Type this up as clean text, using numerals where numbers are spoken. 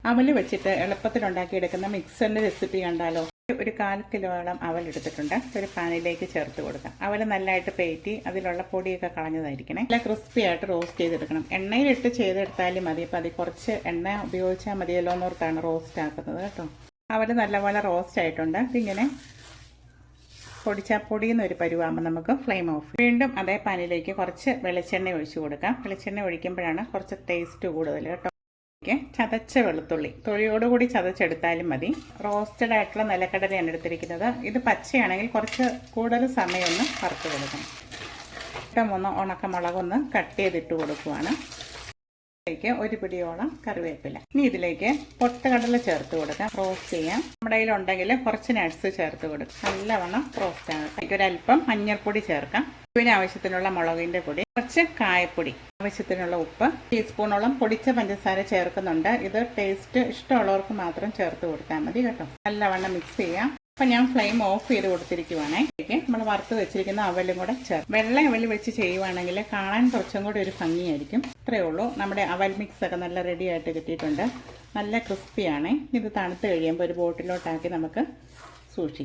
അവൽ വെച്ചിട്ട് എളുപ്പത്തിൽ ഉണ്ടാക്കിയെടുക്കുന്ന മിക്സറിൻ്റെ റെസിപ്പി കണ്ടാലോ. ഒരു 1/4 കിലോളം അവൽ എടുത്തിട്ടുണ്ട്. ഒരു പാനിലേക്ക് ചേർത്ത് കൊടുക്കാം. അവൽ നല്ലതായിട്ട് പേറ്റി അതിലുള്ള പൊടിയൊക്കെ കളഞ്ഞതായിരിക്കണേ. നല്ല ക്രിസ്പി ആയിട്ട് റോസ്റ്റ് ചെയ്തെടുക്കണം. എണ്ണയിലിട്ട് ചെയ്തെടുത്താലും മതി. അപ്പം അതിൽ കുറച്ച് എണ്ണ ഉപയോഗിച്ചാൽ മതിയല്ലോ എന്നോർത്താണ് റോസ്റ്റ് ആക്കുന്നത് കേട്ടോ. അവൽ നല്ലപോലെ റോസ്റ്റ് ആയിട്ടുണ്ട്. ഇതിങ്ങനെ പൊടിയുന്ന ഒരു പരുവാകുമ്പോൾ നമുക്ക് ഫ്ലെയിം ഓഫ്. വീണ്ടും അതേ പാനിലേക്ക് കുറച്ച് വെളിച്ചെണ്ണ ഒഴിച്ചു കൊടുക്കാം. വെളിച്ചെണ്ണ ഒഴിക്കുമ്പോഴാണ് കുറച്ച് ടേസ്റ്റ് കൂടുതൽ കേട്ടോ. ചതച്ച വെളുത്തുള്ളി തൊലിയോടുകൂടി ചതച്ചെടുത്താലും മതി. റോസ്റ്റഡ് ആയിട്ടുള്ള നിലക്കടലയാണ് എടുത്തിരിക്കുന്നത്. ഇത് പച്ചയാണെങ്കിൽ കുറച്ച് കൂടുതൽ സമയം ഒന്ന് വറുത്ത് കൊടുക്കണം. 3 ഉണക്കമുളകൊന്ന് കട്ട് ചെയ്തിട്ട് കൊടുക്കുവാണ്. ഇതിലേക്ക് ഒരു പിടിയോളം കറിവേപ്പില. ഇനി ഇതിലേക്ക് പൊട്ടുകടല ചേർത്ത് കൊടുക്കാം. റോസ്റ്റ് ചെയ്യാം. നമ്മുടെ കയ്യിലുണ്ടെങ്കിൽ കുറച്ച് നട്ട്സ് ചേർത്ത് കൊടുക്കാം. നല്ലവണ്ണം റോസ്റ്റ് ആകും. അതിലേക്ക് ഒരല്പം മഞ്ഞൾപ്പൊടി ചേർക്കാം. ഇതിന് ആവശ്യത്തിനുള്ള മുളകിൻ്റെ പൊടി, കുറച്ച് കായപ്പൊടി, ആവശ്യത്തിനുള്ള ഉപ്പ്, ടീസ്പൂണോളം പൊടിച്ച പഞ്ചസാര ചേർക്കുന്നുണ്ട്. ഇത് ടേസ്റ്റ് ഇഷ്ടമുള്ളവർക്ക് മാത്രം ചേർത്ത് കൊടുത്താൽ മതി കേട്ടോ. നല്ലവണ്ണം മിക്സ് ചെയ്യാം. അപ്പം ഞാൻ ഫ്ലെയിം ഓഫ് ചെയ്ത് കൊടുത്തിരിക്കുവാണേ. നമ്മൾ വറുത്ത് വെച്ചിരിക്കുന്ന അവലും കൂടെ ചേർത്ത് വെള്ള അവൽ വെച്ച് ചെയ്യുവാണെങ്കിൽ കാണാൻ കുറച്ചും കൂടി ഒരു ഭംഗിയായിരിക്കും. ഇത്രയേ ഉള്ളൂ. നമ്മുടെ അവൽ മിക്സ് ഒക്കെ നല്ല റെഡി ആയിട്ട് കിട്ടിയിട്ടുണ്ട്. നല്ല ക്രിസ്പിയാണേ. ഇത് തണുത്ത് കഴിയുമ്പോൾ ഒരു ബോട്ടിലോട്ടാക്കി നമുക്ക് സൂക്ഷിക്കാം.